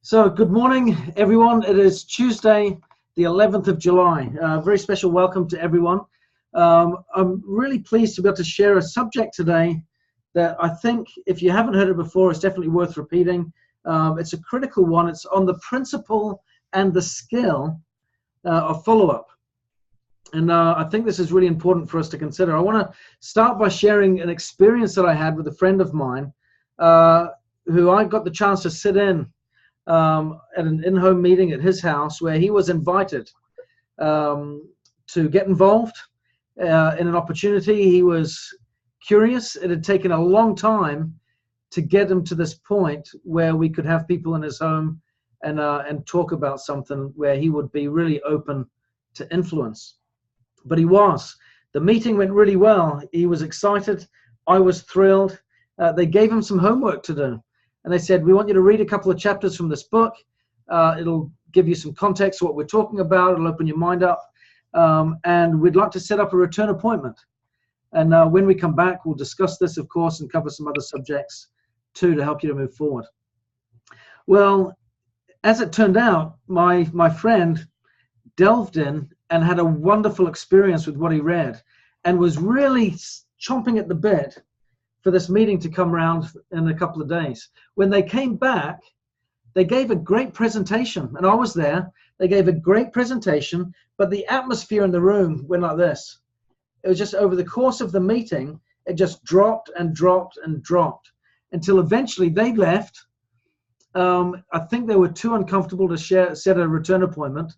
So good morning, everyone. It is Tuesday, the 11th of July. Very special welcome to everyone. I'm really pleased to be able to share a subject today that I think, if you haven't heard it before, it's definitely worth repeating. It's a critical one. It's on the principle and the skill of follow-up. And I think this is really important for us to consider. I want to start by sharing an experience that I had with a friend of mine who I got the chance to sit in at an in-home meeting at his house, where he was invited to get involved in an opportunity. He was curious. It had taken a long time to get him to this point where we could have people in his home and talk about something where he would be really open to influence. But he was. The meeting went really well. He was excited. I was thrilled. They gave him some homework to do. And they said, we want you to read a couple of chapters from this book. It'll give you some context to what we're talking about. It'll open your mind up. And we'd like to set up a return appointment. And when we come back, we'll discuss this, of course, and cover some other subjects too to help you to move forward. Well, as it turned out, my friend delved in and had a wonderful experience with what he read and was really chomping at the bit for this meeting to come around in a couple of days. When they came back, they gave a great presentation, and I was there. They gave a great presentation, but the atmosphere in the room went like this. It was just over the course of the meeting, it just dropped and dropped and dropped until eventually they left. I think they were too uncomfortable to set a return appointment.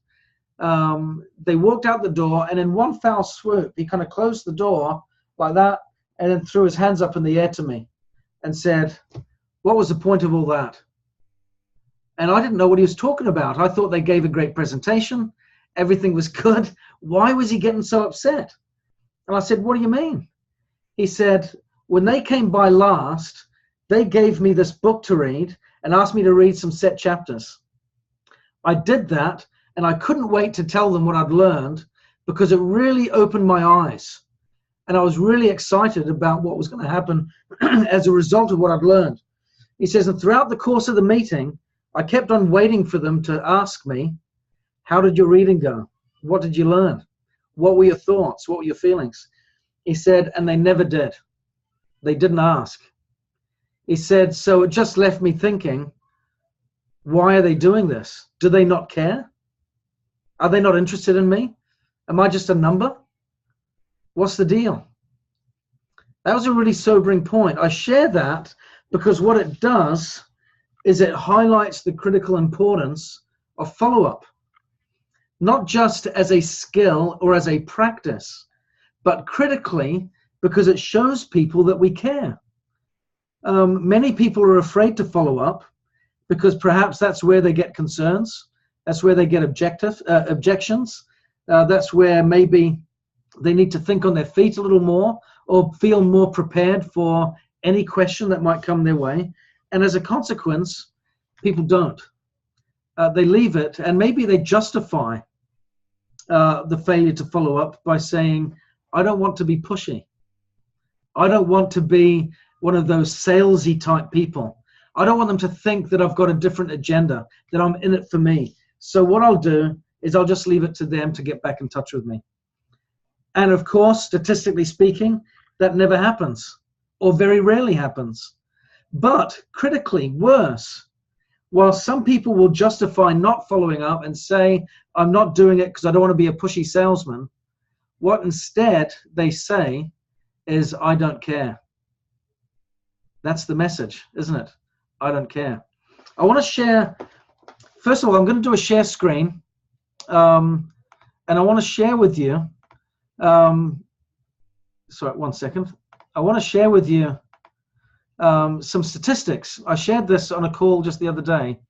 They walked out the door, and in one foul swoop, he kind of closed the door like that, and then threw his hands up in the air to me and said, what was the point of all that? And I didn't know what he was talking about. I thought they gave a great presentation. Everything was good. Why was he getting so upset? And I said, what do you mean? He said, when they came by last, they gave me this book to read and asked me to read some set chapters. I did that, and I couldn't wait to tell them what I'd learned because it really opened my eyes. And I was really excited about what was going to happen as a result of what I'd learned. He says, and throughout the course of the meeting, I kept on waiting for them to ask me, how did your reading go? What did you learn? What were your thoughts? What were your feelings? He said, and they never did. They didn't ask. He said, so it just left me thinking, why are they doing this? Do they not care? Are they not interested in me? Am I just a number? What's the deal? That was a really sobering point. I share that because what it does is it highlights the critical importance of follow-up, not just as a skill or as a practice, but critically because it shows people that we care. Many people are afraid to follow up because perhaps that's where they get concerns, that's where they get objections, that's where maybe they need to think on their feet a little more or feel more prepared for any question that might come their way. And as a consequence, people don't. They leave it, and maybe they justify the failure to follow up by saying, I don't want to be pushy. I don't want to be one of those salesy type people. I don't want them to think that I've got a different agenda, that I'm in it for me. So what I'll do is I'll just leave it to them to get back in touch with me. And of course, statistically speaking, that never happens or very rarely happens. But critically worse, while some people will justify not following up and say, I'm not doing it because I don't want to be a pushy salesman, what instead they say is, I don't care. That's the message, isn't it? I don't care. I want to share, first of all, I'm going to do a share screen. And I want to share with you, sorry, one second. I want to share with you some statistics. I shared this on a call just the other day.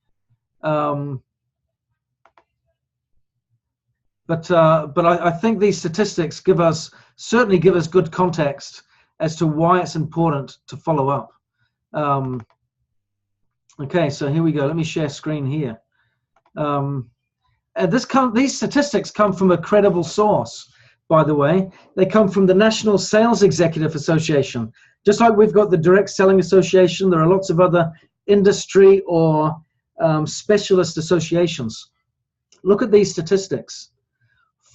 But I think these statistics certainly give us good context as to why it's important to follow up. Okay, so here we go. Let me share screen here. These statistics come from a credible source, by the way. They come from the National Sales Executive Association. Just like we've got the Direct Selling Association, there are lots of other industry or specialist associations. Look at these statistics.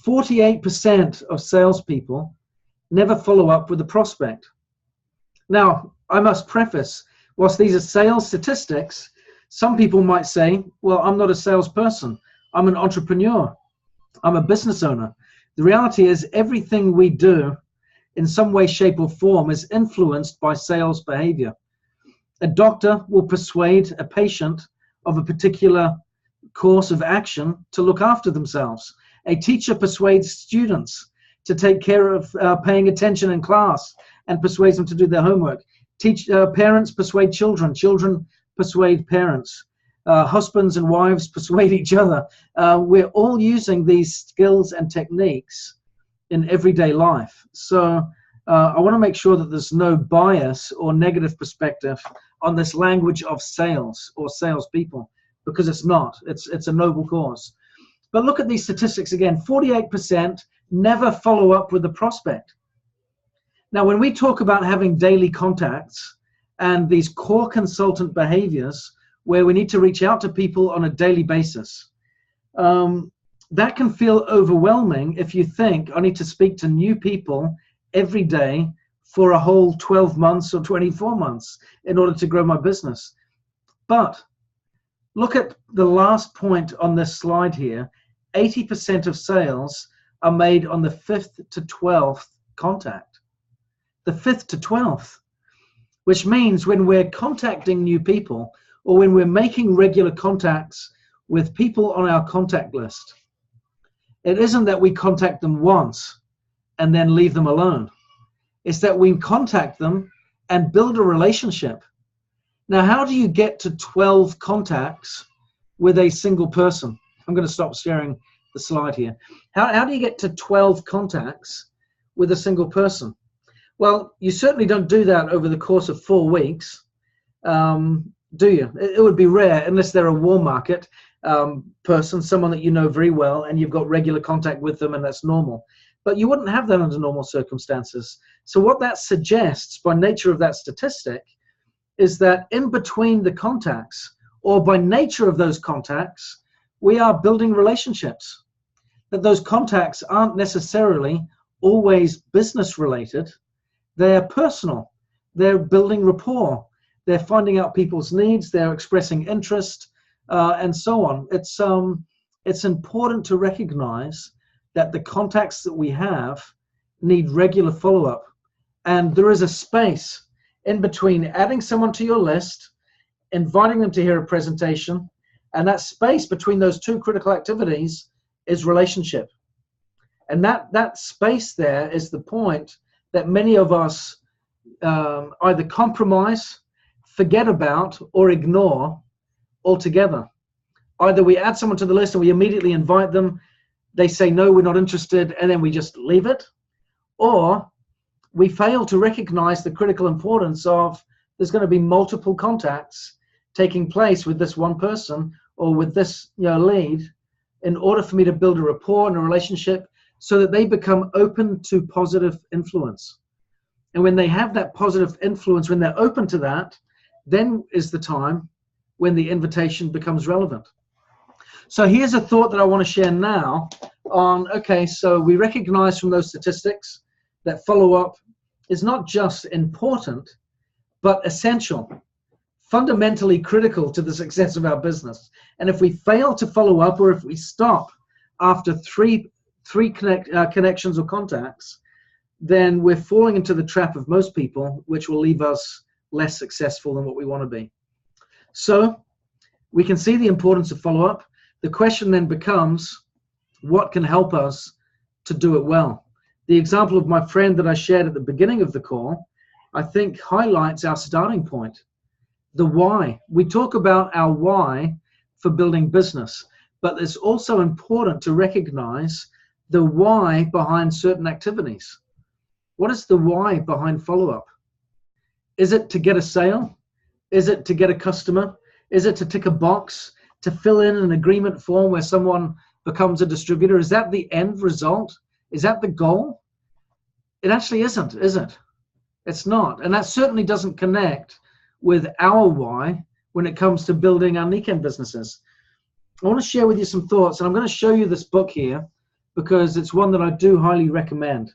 48% of salespeople never follow up with a prospect. Now, I must preface, whilst these are sales statistics, some people might say, well, I'm not a salesperson. I'm an entrepreneur. I'm a business owner. The reality is everything we do in some way, shape, or form is influenced by sales behavior. A doctor will persuade a patient of a particular course of action to look after themselves. A teacher persuades students to take care of paying attention in class and persuades them to do their homework. Parents persuade children. Children persuade parents. Husbands and wives persuade each other. We're all using these skills and techniques in everyday life. So I want to make sure that there's no bias or negative perspective on this language of sales or salespeople, because it's not. It's a noble cause. But look at these statistics again. 48% never follow up with the prospect. Now, when we talk about having daily contacts and these core consultant behaviors where we need to reach out to people on a daily basis, that can feel overwhelming if you think I need to speak to new people every day for a whole 12 months or 24 months in order to grow my business. But look at the last point on this slide here. 80% of sales are made on the 5th to 12th contact. The 5th to 12th, which means when we're contacting new people or when we're making regular contacts with people on our contact list, it isn't that we contact them once and then leave them alone. It's that we contact them and build a relationship. Now, how do you get to 12 contacts with a single person? I'm going to stop sharing the slide here. How do you get to 12 contacts with a single person? Well, you certainly don't do that over the course of 4 weeks, do you? It would be rare unless they're a warm market person, someone that you know very well and you've got regular contact with them and that's normal. But you wouldn't have that under normal circumstances. So what that suggests by nature of that statistic is that in between the contacts, or by nature of those contacts, we are building relationships. That those contacts aren't necessarily always business related. They're personal. They're building rapport. They're finding out people's needs. They're expressing interest, and so on. It's important to recognize that the contacts that we have need regular follow-up. And there is a space in between adding someone to your list, inviting them to hear a presentation, and that space between those two critical activities is relationship. And that space there is the point that many of us either compromise, forget about, or ignore altogether. Either we add someone to the list and we immediately invite them, they say, no, we're not interested, and then we just leave it. Or we fail to recognize the critical importance of there's going to be multiple contacts taking place with this one person or with this lead in order for me to build a rapport and a relationship so that they become open to positive influence. And when they have that positive influence, when they're open to that, then is the time when the invitation becomes relevant. So here's a thought that I want to share now on, okay, so we recognize from those statistics that follow-up is not just important, but essential, fundamentally critical to the success of our business. And if we fail to follow up, or if we stop after three connections or contacts, then we're falling into the trap of most people, which will leave us less successful than what we want to be. So we can see the importance of follow-up. The question then becomes, what can help us to do it well? The example of my friend that I shared at the beginning of the call, I think highlights our starting point. The why. We talk about our why for building business, but it's also important to recognize the why behind certain activities. What is the why behind follow-up? Is it to get a sale? Is it to get a customer? Is it to tick a box, to fill in an agreement form where someone becomes a distributor? Is that the end result? Is that the goal? It actually isn't, is it? It's not. And that certainly doesn't connect with our why, when it comes to building our Nikken businesses. I want to share with you some thoughts, and I'm going to show you this book here because it's one that I do highly recommend.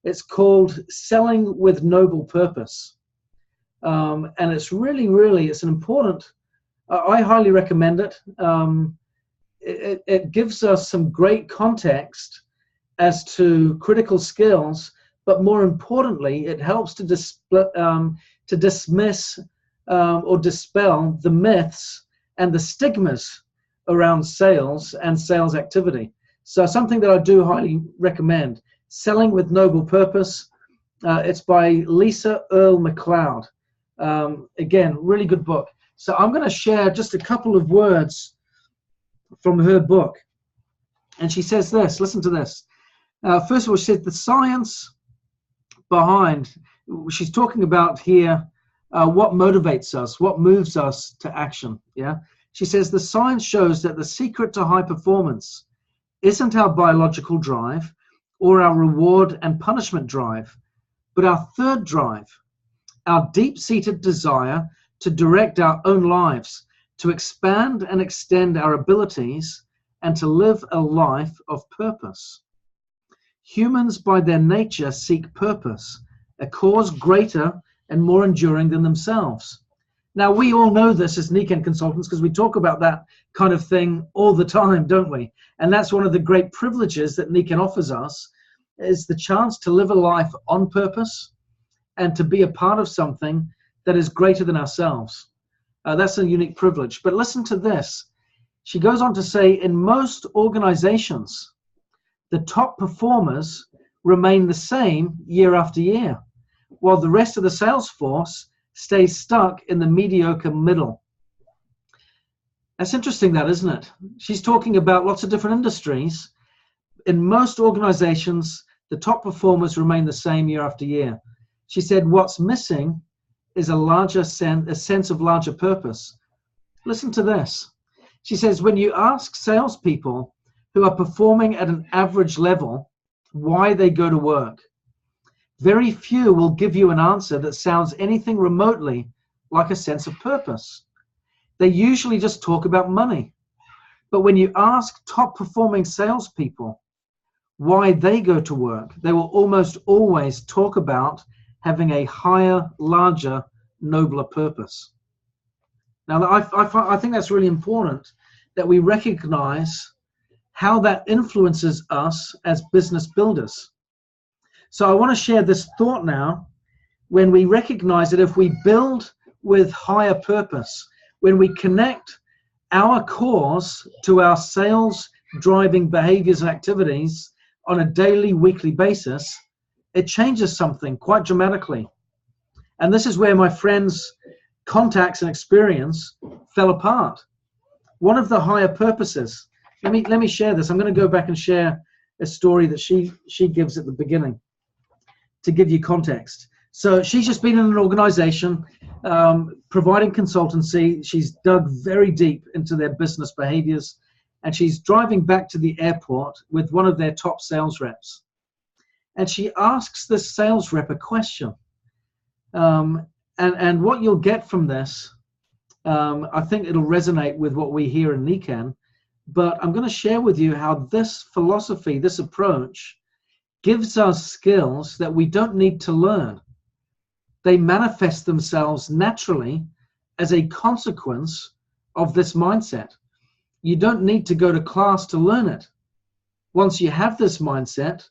It's called Selling with Noble Purpose. And it's really, it's an important, I highly recommend it. It gives us some great context as to critical skills, but more importantly, it helps to dismiss or dispel the myths and the stigmas around sales and sales activity. So something that I do highly recommend, Selling with Noble Purpose. It's by Lisa Earle McLeod. Again, really good book. So I'm going to share just a couple of words from her book. And she says this, listen to this. First of all, she said the science behind, she's talking about here what motivates us, what moves us to action. Yeah. She says the science shows that the secret to high performance isn't our biological drive or our reward and punishment drive, but our third drive, our deep-seated desire to direct our own lives, to expand and extend our abilities, and to live a life of purpose. Humans by their nature seek purpose, a cause greater and more enduring than themselves. Now, we all know this as Nikken consultants because we talk about that kind of thing all the time, don't we? And that's one of the great privileges that Nikken offers us, is the chance to live a life on purpose and to be a part of something that is greater than ourselves. That's a unique privilege. But listen to this. She goes on to say, in most organizations, the top performers remain the same year after year, while the rest of the sales force stays stuck in the mediocre middle. That's interesting, that, isn't it? She's talking about lots of different industries. In most organizations, the top performers remain the same year after year. She said what's missing is a sense of larger purpose. Listen to this. She says when you ask salespeople who are performing at an average level why they go to work, very few will give you an answer that sounds anything remotely like a sense of purpose. They usually just talk about money. But when you ask top performing salespeople why they go to work, they will almost always talk about having a higher, larger, nobler purpose. Now, I think that's really important that we recognize how that influences us as business builders. So I want to share this thought now. When we recognize that if we build with higher purpose, when we connect our cause to our sales driving behaviors and activities on a daily, weekly basis, it changes something quite dramatically. And this is where my friend's contacts and experience fell apart. One of the higher purposes, let me share this. I'm going to go back and share a story that she gives at the beginning to give you context. So she's just been in an organization providing consultancy. She's dug very deep into their business behaviors, and she's driving back to the airport with one of their top sales reps. And she asks this sales rep a question. And what you'll get from this, I think it'll resonate with what we hear in Nikken, but I'm going to share with you how this philosophy, this approach, gives us skills that we don't need to learn. They manifest themselves naturally as a consequence of this mindset. You don't need to go to class to learn it. Once you have this mindset,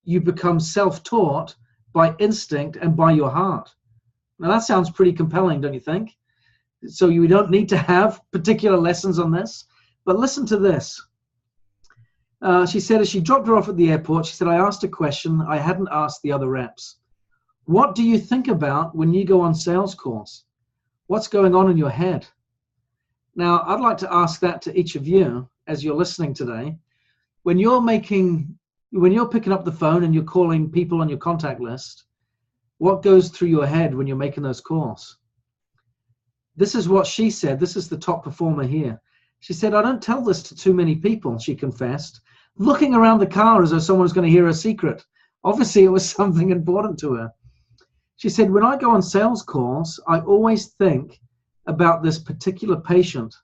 you become self-taught by instinct and by your heart. Now that sounds pretty compelling, don't you think? So you don't need to have particular lessons on this, but listen to this. She said as she dropped her off at the airport, she said, I asked a question I hadn't asked the other reps. What do you think about when you go on sales calls? What's going on in your head? Now, I'd like to ask that to each of you as you're listening today. When you're picking up the phone and you're calling people on your contact list, what goes through your head when you're making those calls? This is what she said. This is the top performer here. She said, I don't tell this to too many people, she confessed, looking around the car as though someone was going to hear her secret. Obviously, it was something important to her. She said, when I go on sales calls, I always think about this particular patient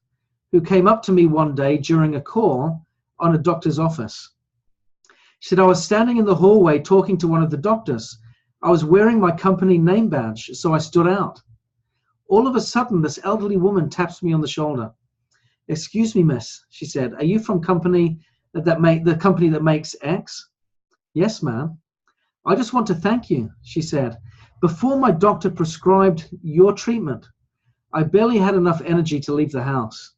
who came up to me one day during a call on a doctor's office. She said, I was standing in the hallway talking to one of the doctors. I was wearing my company name badge, so I stood out. All of a sudden, this elderly woman taps me on the shoulder. Excuse me, miss, she said, are you from the company that makes X? Yes, ma'am. I just want to thank you, she said. Before my doctor prescribed your treatment, I barely had enough energy to leave the house.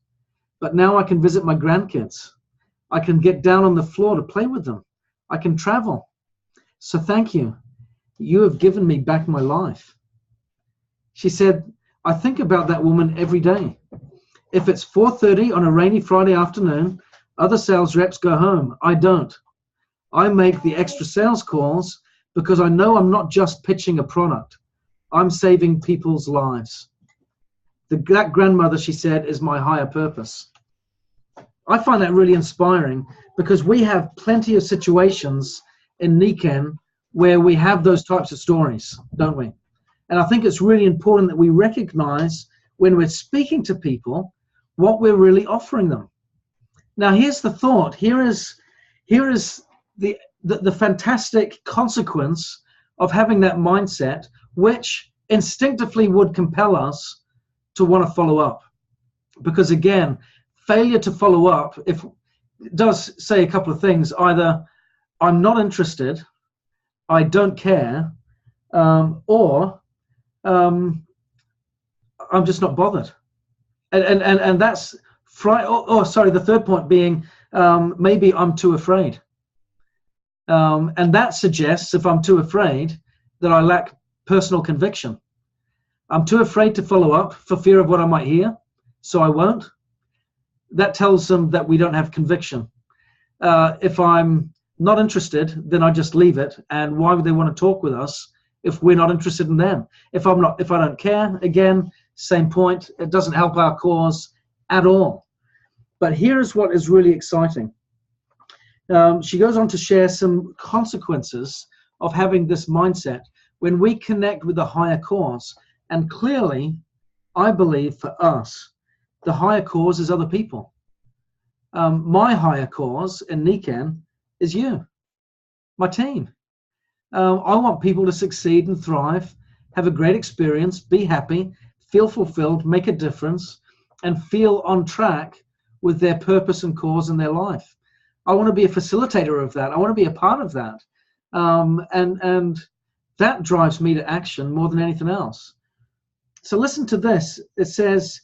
But now I can visit my grandkids. I can get down on the floor to play with them. I can travel. So thank you. You have given me back my life. She said, I think about that woman every day. If it's 4:30 on a rainy Friday afternoon, other sales reps go home. I don't. I make the extra sales calls because I know I'm not just pitching a product. I'm saving people's lives. That grandmother, she said, is my higher purpose. I find that really inspiring because we have plenty of situations in Niken where we have those types of stories, don't we? And I think it's really important that we recognize when we're speaking to people what we're really offering them. Now, here's the thought. Here is the fantastic consequence of having that mindset, which instinctively would compel us to want to follow up. Because again, failure to follow up does say a couple of things. Either I'm not interested, I don't care, or I'm just not bothered. And that's the third point being maybe I'm too afraid. And that suggests, if I'm too afraid, that I lack personal conviction. I'm too afraid to follow up for fear of what I might hear, so I won't. That tells them that we don't have conviction. If I'm not interested, then I just leave it. And why would they want to talk with us if we're not interested in them? If I don't care, again, same point. It doesn't help our cause at all. But here's what is really exciting. She goes on to share some consequences of having this mindset when we connect with the higher cause. And clearly, I believe for us, the higher cause is other people. My higher cause in Niken is you, my team. I want people to succeed and thrive, have a great experience, be happy, feel fulfilled, make a difference, and feel on track with their purpose and cause in their life. I want to be a facilitator of that. I want to be a part of that. And that drives me to action more than anything else. So listen to this. It says,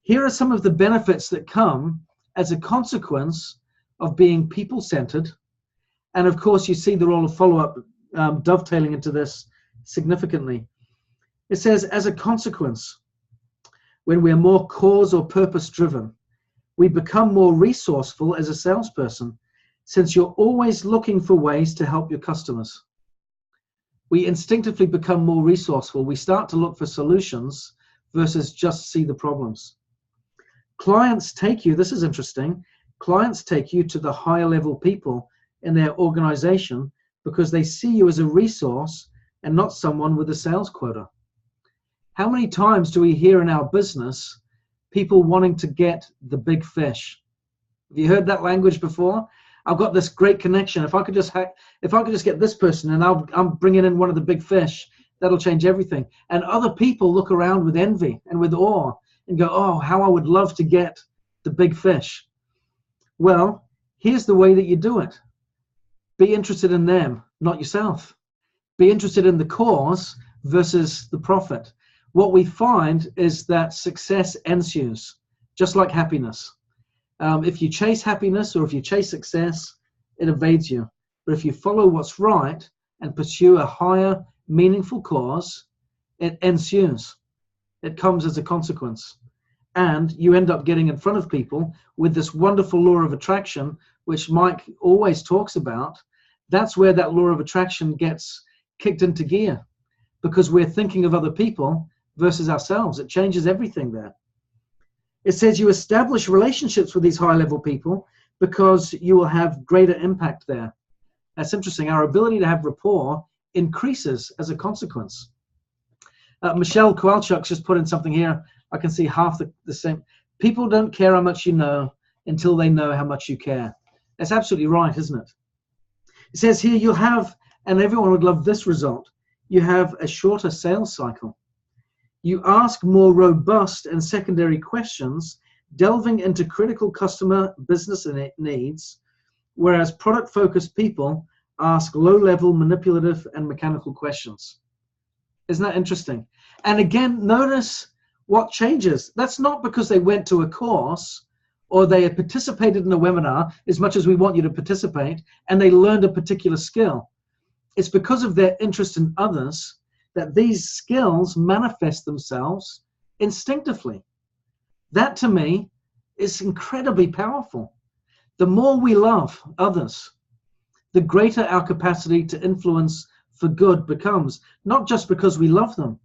here are some of the benefits that come as a consequence of being people-centered. And of course, you see the role of follow-up dovetailing into this significantly. It says, as a consequence, when we're more cause or purpose-driven, we become more resourceful as a salesperson, since you're always looking for ways to help your customers. We instinctively become more resourceful. We start to look for solutions versus just see the problems. Clients take you, this is interesting, clients take you to the higher level people in their organization because they see you as a resource and not someone with a sales quota. How many times do we hear in our business people wanting to get the big fish? Have you heard that language before? I've got this great connection. If I could just get this person and I'm bringing in one of the big fish, that'll change everything. And other people look around with envy and with awe and go, oh, how I would love to get the big fish. Well, here's the way that you do it. Be interested in them, not yourself. Be interested in the cause versus the profit. What we find is that success ensues, just like happiness. If you chase happiness or if you chase success, it evades you. But if you follow what's right and pursue a higher, meaningful cause, it ensues. It comes as a consequence. And you end up getting in front of people with this wonderful law of attraction, which Mike always talks about. That's where that law of attraction gets kicked into gear, because we're thinking of other people versus ourselves. It changes everything there. It says you establish relationships with these high-level people because you will have greater impact there. That's interesting. Our ability to have rapport increases as a consequence. Michelle Kowalchuk's just put in something here. I can see half the same. People don't care how much you know until they know how much you care. That's absolutely right, isn't it? It says here you'll have, and everyone would love this result, you have a shorter sales cycle. You ask more robust and secondary questions, delving into critical customer business needs, whereas product-focused people ask low-level manipulative and mechanical questions. Isn't that interesting? And again, notice what changes. That's not because they went to a course or they had participated in a webinar as much as we want you to participate and they learned a particular skill. It's because of their interest in others that these skills manifest themselves instinctively. That to me is incredibly powerful. The more we love others, the greater our capacity to influence for good becomes, not just because we love them,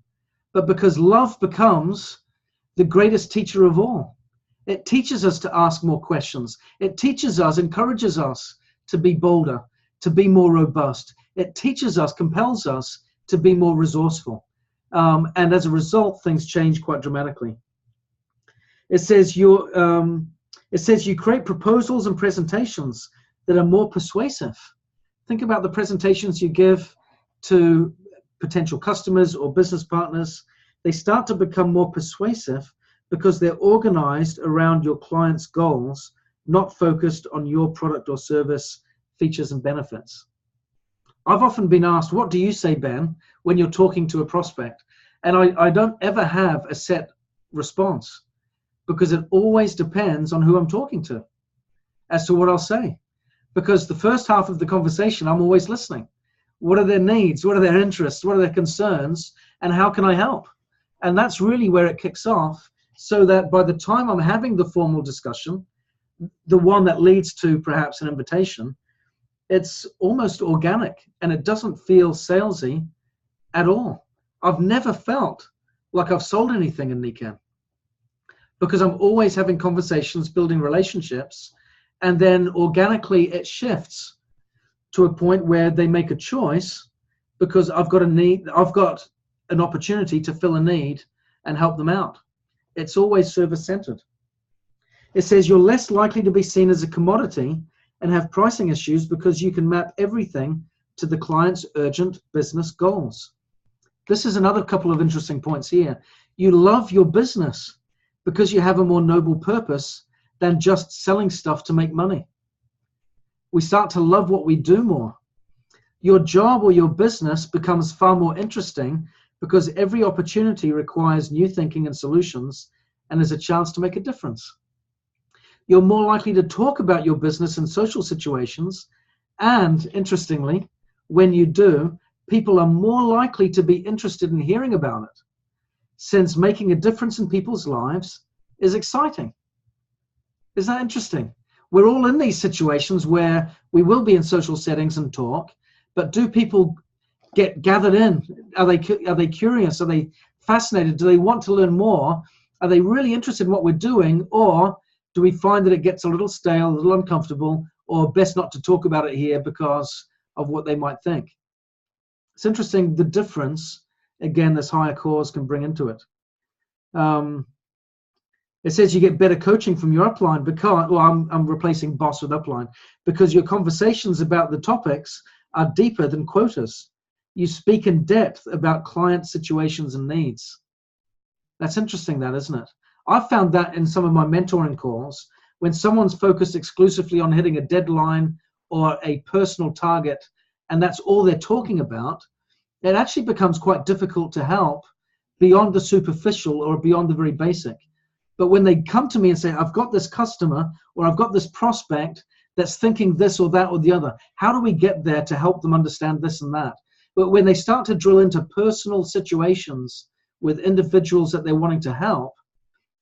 but because love becomes the greatest teacher of all. It teaches us to ask more questions. It teaches us, encourages us to be bolder, to be more robust. It teaches us, compels us to be more resourceful. And as a result, things change quite dramatically. It says you create proposals and presentations that are more persuasive. Think about the presentations you give to potential customers or business partners. They start to become more persuasive because they're organized around your client's goals, not focused on your product or service features and benefits. I've often been asked, what do you say, Ben, when you're talking to a prospect? And I don't ever have a set response because it always depends on who I'm talking to as to what I'll say. Because the first half of the conversation, I'm always listening. What are their needs? What are their interests? What are their concerns? And how can I help? And that's really where it kicks off, so that by the time I'm having the formal discussion, the one that leads to perhaps an invitation, it's almost organic and it doesn't feel salesy at all. I've never felt like I've sold anything in NICAN because I'm always having conversations, building relationships, and then organically it shifts to a point where they make a choice because I've got a need, I've got an opportunity to fill a need and help them out. It's always service-centered. It says you're less likely to be seen as a commodity and have pricing issues because you can map everything to the client's urgent business goals. This is another couple of interesting points here. You love your business because you have a more noble purpose than just selling stuff to make money. We start to love what we do more. Your job or your business becomes far more interesting because every opportunity requires new thinking and solutions and is a chance to make a difference. You're more likely to talk about your business in social situations, and interestingly, when you do, people are more likely to be interested in hearing about it, since making a difference in people's lives is exciting. Isn't that interesting? We're all in these situations where we will be in social settings and talk, but do people get gathered in? Are they curious? Are they fascinated? Do they want to learn more? Are they really interested in what we're doing? Or do we find that it gets a little stale, a little uncomfortable, or best not to talk about it here because of what they might think? It's interesting the difference, again, this higher cause can bring into it. It says you get better coaching from your upline because, well, I'm replacing boss with upline, because your conversations about the topics are deeper than quotas. You speak in depth about client situations and needs. That's interesting, that, isn't it? I've found that in some of my mentoring calls, when someone's focused exclusively on hitting a deadline or a personal target, and that's all they're talking about, it actually becomes quite difficult to help beyond the superficial or beyond the very basic. But when they come to me and say, I've got this customer or I've got this prospect that's thinking this or that or the other, how do we get there to help them understand this and that? But when they start to drill into personal situations with individuals that they're wanting to help,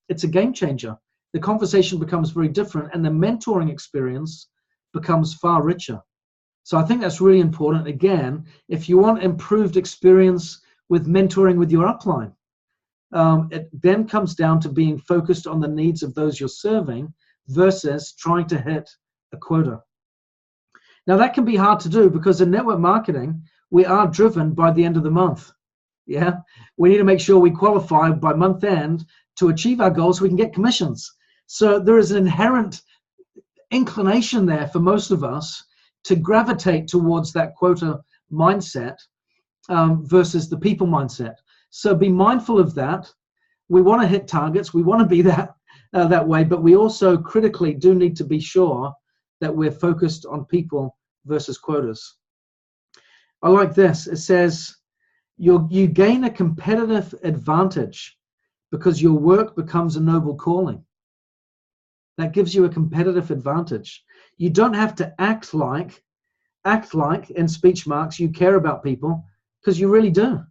it's a game changer. The conversation becomes very different and the mentoring experience becomes far richer. So I think that's really important. Again, if you want improved experience with mentoring with your upline, it then comes down to being focused on the needs of those you're serving versus trying to hit a quota. Now that can be hard to do because in network marketing, we are driven by the end of the month. Yeah, we need to make sure we qualify by month end to achieve our goals so we can get commissions. So there is an inherent inclination there for most of us to gravitate towards that quota mindset versus the people mindset. So be mindful of that. We want to hit targets. We want to be that way, but we also critically do need to be sure that we're focused on people versus quotas. I like this. It says, you gain a competitive advantage because your work becomes a noble calling. That gives you a competitive advantage. You don't have to act like, in speech marks, you care about people, because you really do.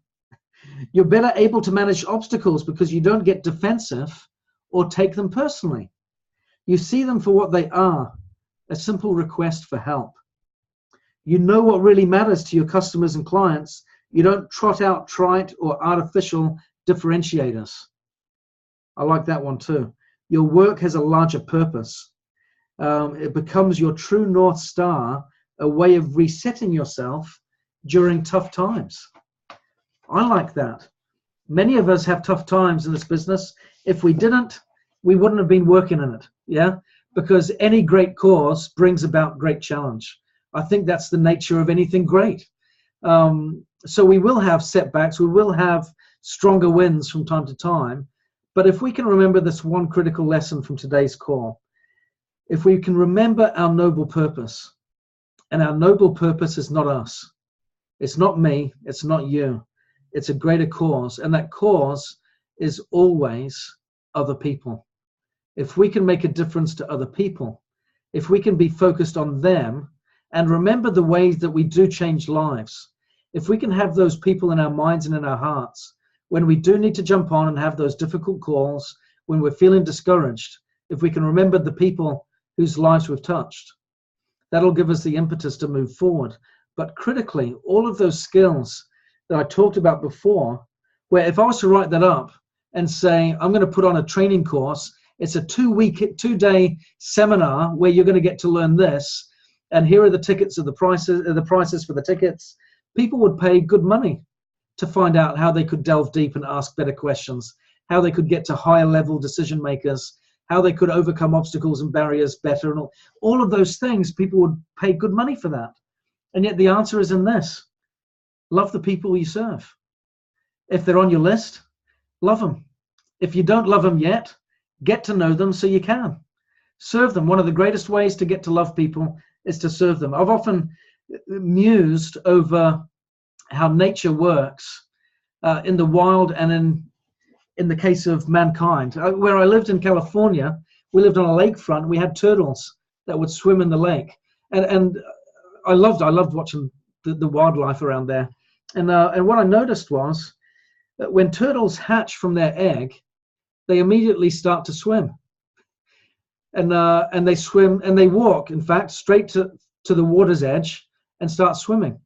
You're better able to manage obstacles because you don't get defensive or take them personally. You see them for what they are, a simple request for help. You know what really matters to your customers and clients. You don't trot out trite or artificial differentiators. I like that one too. Your work has a larger purpose. It becomes your true North Star, a way of resetting yourself during tough times. I like that. Many of us have tough times in this business. If we didn't, we wouldn't have been working in it. Yeah, because any great cause brings about great challenge. I think that's the nature of anything great. So we will have setbacks. We will have stronger wins from time to time. But if we can remember this one critical lesson from today's call, if we can remember our noble purpose, and our noble purpose is not us, it's not me, it's not you, it's a greater cause, and that cause is always other people. If we can make a difference to other people, if we can be focused on them and remember the ways that we do change lives, if we can have those people in our minds and in our hearts, when we do need to jump on and have those difficult calls, when we're feeling discouraged, if we can remember the people whose lives we've touched, that'll give us the impetus to move forward. But critically, all of those skills that I talked about before, where if I was to write that up and say, I'm going to put on a training course, it's a 2-day seminar where you're going to get to learn this, and here are the tickets of the prices for the tickets, people would pay good money to find out how they could delve deep and ask better questions, how they could get to higher level decision makers, how they could overcome obstacles and barriers better, and all of those things. People would pay good money for that. And yet the answer is in this: love the people you serve. If they're on your list, love them. If you don't love them yet, get to know them so you can serve them. One of the greatest ways to get to love people is to serve them. I've often mused over how nature works in the wild and in the case of mankind. Where I lived in California, we lived on a lakefront. We had turtles that would swim in the lake, and I loved watching the wildlife around there. And what I noticed was that when turtles hatch from their egg, they immediately start to swim, and they swim and they walk, in fact, straight to the water's edge and start swimming.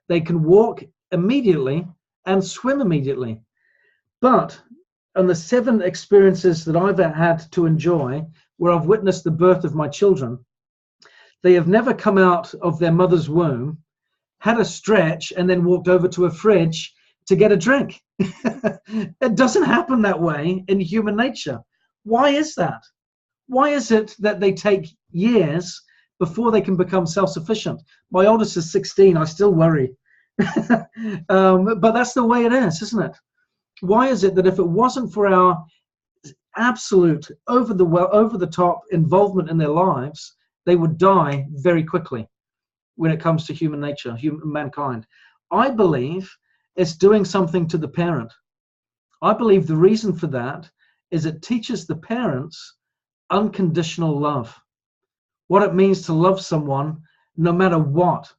They can walk immediately and swim immediately. But on the 7 experiences that I've had to enjoy, where I've witnessed the birth of my children, they have never come out of their mother's womb, had a stretch, and then walked over to a fridge to get a drink. It doesn't happen that way in human nature. Why is that? Why is it that they take years before they can become self-sufficient? My oldest is 16. I still worry. But that's the way it is, isn't it? Why is it that if it wasn't for our absolute over the top involvement in their lives, they would die very quickly when it comes to human nature, mankind? I believe it's doing something to the parent. I believe the reason for that is it teaches the parents unconditional love. What it means to love someone no matter what.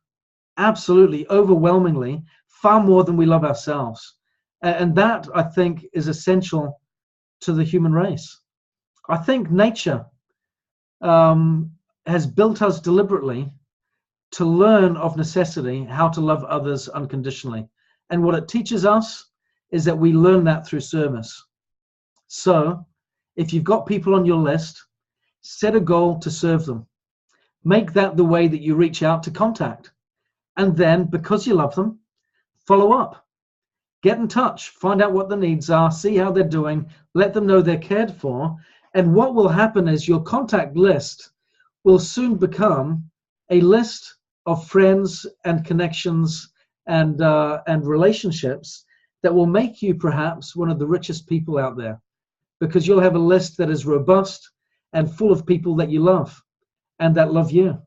Absolutely, overwhelmingly, far more than we love ourselves. And that, I think, is essential to the human race. I think nature has built us deliberately to learn of necessity how to love others unconditionally. And what it teaches us is that we learn that through service. So if you've got people on your list, set a goal to serve them. Make that the way that you reach out to contact. And then, because you love them, follow up. get in touch, find out what the needs are, see how they're doing, let them know they're cared for. And what will happen is your contact list will soon become a list of friends and connections and relationships that will make you perhaps one of the richest people out there, because you'll have a list that is robust and full of people that you love and that love you.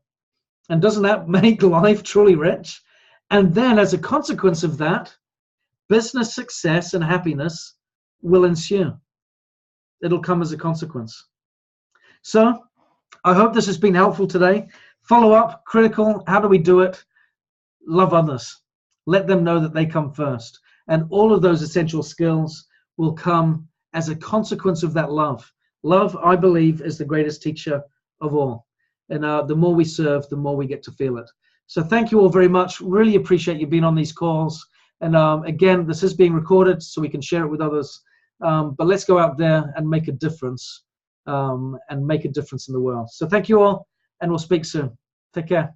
And doesn't that make life truly rich? And then as a consequence of that, business success and happiness will ensue. It'll come as a consequence. So I hope this has been helpful today. Follow up, critical, how do we do it? Love others. Let them know that they come first. And all of those essential skills will come as a consequence of that love. Love, I believe, is the greatest teacher of all. And the more we serve, the more we get to feel it. So thank you all very much. Really appreciate you being on these calls. And again, this is being recorded so we can share it with others. But let's go out there and make a difference, in the world. So thank you all, and we'll speak soon. Take care.